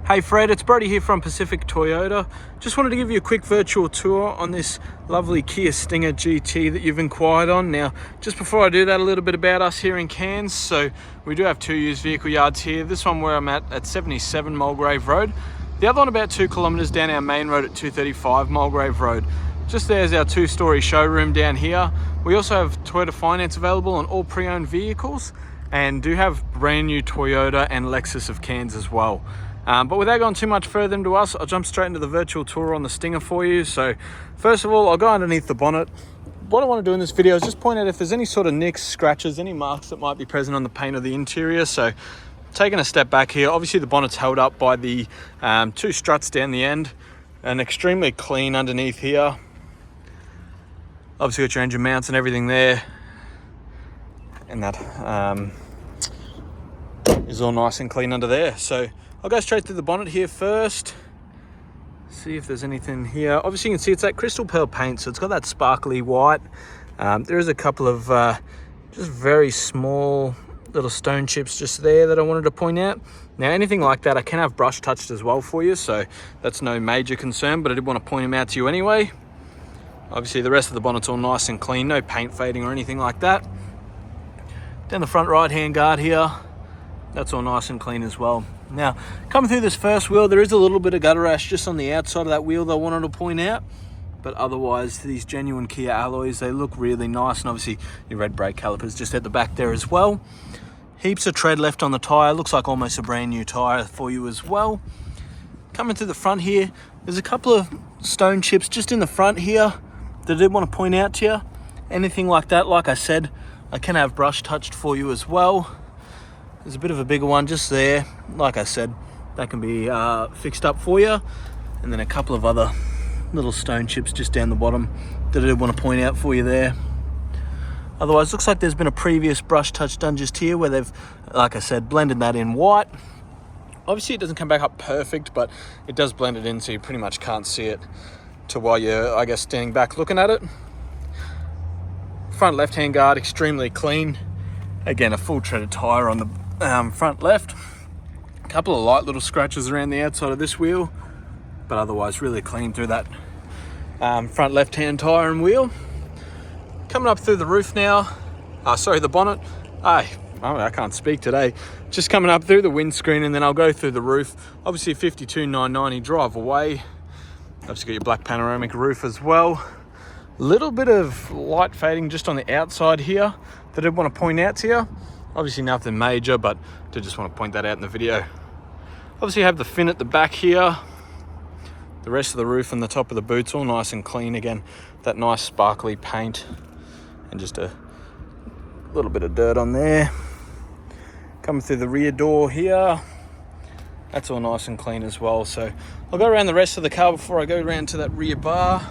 Hey Fred, it's Brody here from Pacific Toyota. Just wanted to give you a quick virtual tour on this lovely Kia Stinger GT that you've inquired on. Now, just before I do that, a little bit about us here in Cairns. So we do have two used vehicle yards here. This one where I'm at 77 Mulgrave Road. The other one about 2 kilometres down our main road at 235 Mulgrave Road. Just there's our 2-storey showroom down here. We also have Toyota Finance available on all pre-owned vehicles and do have brand new Toyota and Lexus of Cairns as well. But without going too much further into us, I'll jump straight into the virtual tour on the Stinger for you. So first of all, I'll go underneath the bonnet. What I want to do in this video is just point out if there's any sort of nicks, scratches, any marks that might be present on the paint of the interior. So taking a step back here, obviously the bonnet's held up by the 2 struts down the end and extremely clean underneath here. Obviously got your engine mounts and everything there. And that is all nice and clean under there. So I'll go straight through the bonnet here first. See if there's anything here. Obviously you can see it's that crystal pearl paint, so it's got that sparkly white. There is a couple of just very small little stone chips just there that I wanted to point out. Now anything like that I can have brush touched as well for you, so that's no major concern, but I did want to point them out to you anyway. Obviously the rest of the bonnet's all nice and clean, no paint fading or anything like that. Down the front right hand guard here, that's all nice and clean as well. Now, coming through this first wheel, there is a little bit of gutter rash just on the outside of that wheel that I wanted to point out. But otherwise, these genuine Kia alloys, they look really nice. And obviously, your red brake calipers just at the back there as well. Heaps of tread left on the tyre. Looks like almost a brand new tyre for you as well. Coming through the front here, there's a couple of stone chips just in the front here that I did want to point out to you. Anything like that, like I said, I can have brush touched for you as well. There's a bit of a bigger one just there. Like I said, that can be fixed up for you. And then a couple of other little stone chips just down the bottom that I did want to point out for you there. Otherwise, looks like there's been a previous brush touch done just here where they've, like I said, blended that in white. Obviously, it doesn't come back up perfect, but it does blend it in so you pretty much can't see it to while you're, I guess, standing back looking at it. Front left-hand guard, extremely clean. Again, a full treaded tyre on the front left. A couple of light little scratches around the outside of this wheel, but otherwise really clean through that front left-hand tyre and wheel. Coming up through the roof now, the bonnet. I can't speak today. Just coming up through the windscreen and then I'll go through the roof. Obviously 52,990 drive away. Obviously got your black panoramic roof as well. Little bit of light fading just on the outside here that I want to point out to you. Obviously nothing major, but I just want to point that out in the video. Obviously you have the fin at the back here. The rest of the roof and the top of the boot's all nice and clean. Again, that nice sparkly paint and just a little bit of dirt on there. Coming through the rear door here, that's all nice and clean as well. So I'll go around the rest of the car before I go around to that rear bar.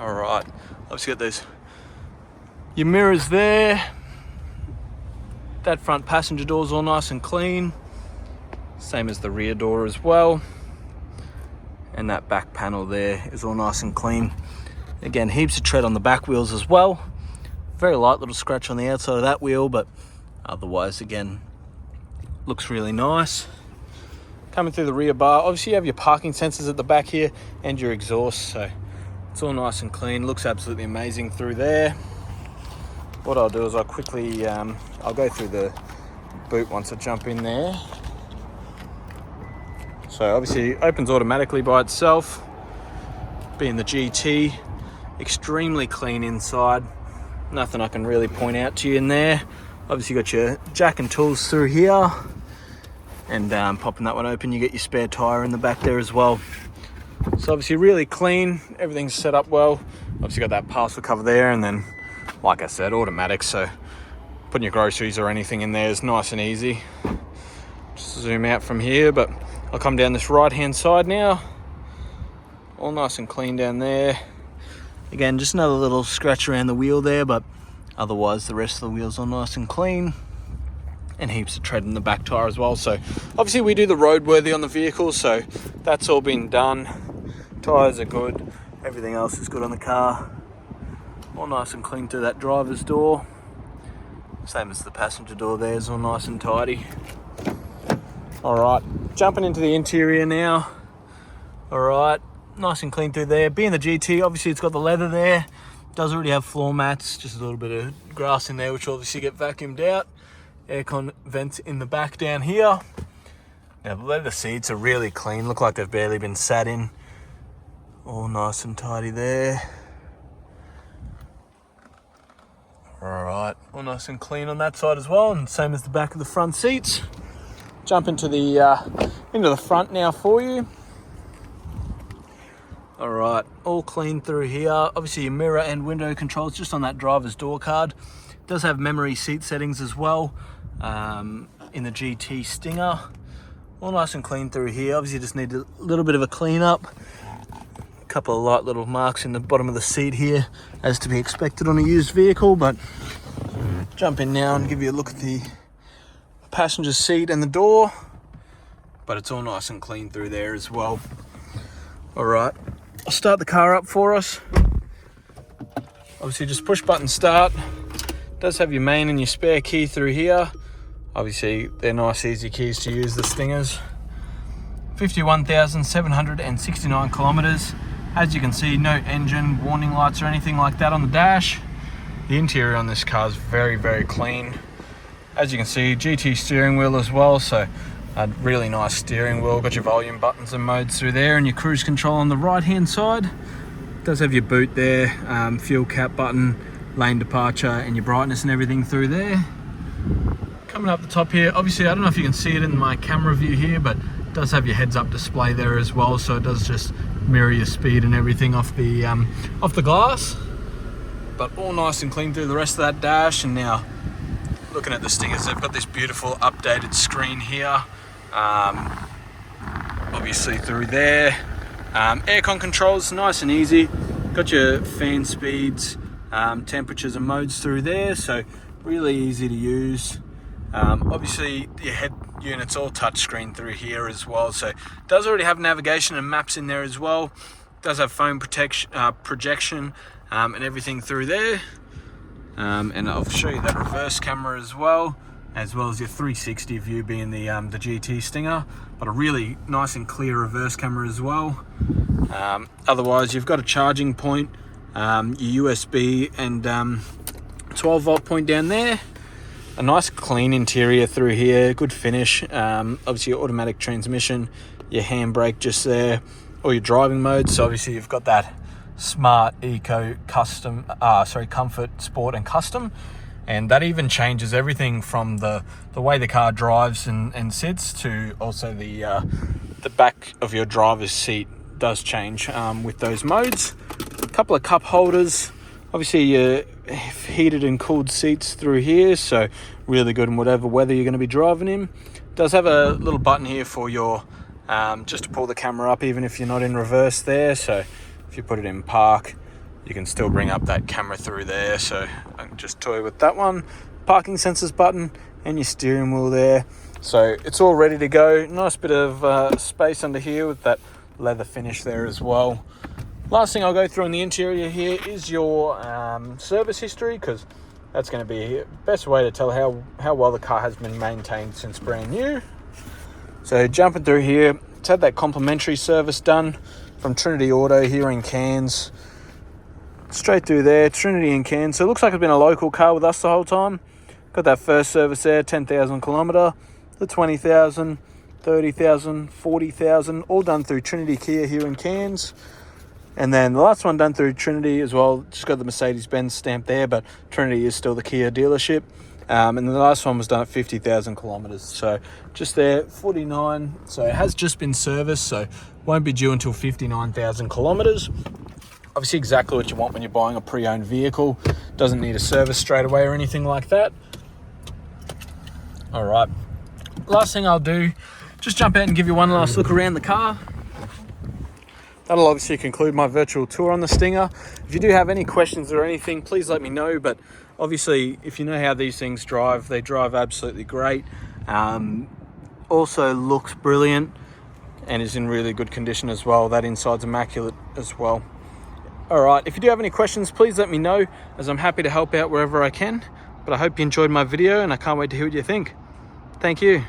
All right, obviously got those, your mirrors there. That front passenger door is all nice and clean. Same as the rear door as well. And that back panel there is all nice and clean. Again, heaps of tread on the back wheels as well. Very light little scratch on the outside of that wheel, but otherwise, again, looks really nice. Coming through the rear bar, obviously you have your parking sensors at the back here and your exhaust, so it's all nice and clean. Looks absolutely amazing through there. What I'll do is I'll quickly, I'll go through the boot once I jump in there. So obviously it opens automatically by itself. Being the GT, extremely clean inside. Nothing I can really point out to you in there. Obviously you got your jack and tools through here. And popping that one open, you get your spare tyre in the back there as well. So obviously really clean, everything's set up well. Obviously got that parcel cover there, and then like I said, automatic, so putting your groceries or anything in there is nice and easy. Just zoom out from here, but I'll come down this right hand side now. All nice and clean down there. Again, just another little scratch around the wheel there, but otherwise the rest of the wheels are nice and clean. And heaps of tread in the back tyre as well. So obviously we do the roadworthy on the vehicle, so that's all been done. Tyres are good, everything else is good on the car. All nice and clean through that driver's door. Same as the passenger door there, is all nice and tidy. All right, jumping into the interior now. All right, nice and clean through there. Being the GT, obviously it's got the leather there. Does already have floor mats, just a little bit of grass in there, which will obviously get vacuumed out. Aircon vents in the back down here. Now the leather seats are really clean, look like they've barely been sat in. All nice and tidy there. All right, all nice and clean on that side as well, and same as the back of the front seats. Jump into the front now for you. All right, all clean through here. Obviously your mirror and window controls just on that driver's door card. It does have memory seat settings as well in the GT Stinger. All nice and clean through here. Obviously just need a little bit of a clean up. A couple of light little marks in the bottom of the seat here, as to be expected on a used vehicle, but jump in now and give you a look at the passenger seat and the door. But it's all nice and clean through there as well. All right, I'll start the car up for us. Obviously just push button start. It does have your main and your spare key through here. Obviously they're nice easy keys to use, the Stingers. 51,769 kilometers. As you can see, no engine warning lights or anything like that on the dash. The interior on this car is very, very clean. As you can see, GT steering wheel as well, so a really nice steering wheel. Got your volume buttons and modes through there, and your cruise control on the right hand side. It does have your boot there, fuel cap button, lane departure, and your brightness and everything through there. Coming up the top here, obviously I don't know if you can see it in my camera view here, but it does have your heads up display there as well, so it does just mirror your speed and everything off the glass. But all nice and clean through the rest of that dash. And now looking at the Stingers, they've got this beautiful updated screen here, obviously through there. Aircon controls, nice and easy. Got your fan speeds, temperatures and modes through there, so really easy to use. Obviously your head unit's all touchscreen through here as well, so it does already have navigation and maps in there as well. It does have phone projection and everything through there. And I'll show you that reverse camera as well as your 360 view being the GT Stinger, but a really nice and clear reverse camera as well. Otherwise you've got a charging point, your USB and 12 volt point down there. A nice clean interior through here, good finish. Obviously your automatic transmission, your handbrake just there, all your driving modes. So obviously you've got that Smart, Eco, Custom, Comfort, Sport and Custom. And that even changes everything from the way the car drives and sits to also the back of your driver's seat does change with those modes. A couple of cup holders. Obviously your heated and cooled seats through here, so really good in whatever weather you're going to be driving in. It does have a little button here for your just to pull the camera up even if you're not in reverse there, so if you put it in park you can still bring up that camera through there, so I can just toy with that one. Parking sensors button and your steering wheel there, so it's all ready to go. Nice bit of space under here with that leather finish there as well. Last thing I'll go through in the interior here is your service history, because that's going to be the best way to tell how well the car has been maintained since brand new. So jumping through here, it's had that complimentary service done from Trinity Auto here in Cairns. Straight through there, Trinity in Cairns. So it looks like it's been a local car with us the whole time. Got that first service there, 10,000 kilometre, the 20,000, 30,000, 40,000, all done through Trinity Kia here in Cairns. And then the last one done through Trinity as well, just got the Mercedes-Benz stamp there, but Trinity is still the Kia dealership. And then the last one was done at 50,000 kilometres. So just there, 49. So it has just been serviced, so won't be due until 59,000 kilometres. Obviously exactly what you want when you're buying a pre-owned vehicle. Doesn't need a service straight away or anything like that. All right, last thing I'll do, just jump out and give you one last look around the car. That'll obviously conclude my virtual tour on the Stinger. If you do have any questions or anything, please let me know. But obviously, if you know how these things drive, they drive absolutely great. Also looks brilliant and is in really good condition as well. That inside's immaculate as well. All right, if you do have any questions, please let me know, as I'm happy to help out wherever I can. But I hope you enjoyed my video and I can't wait to hear what you think. Thank you.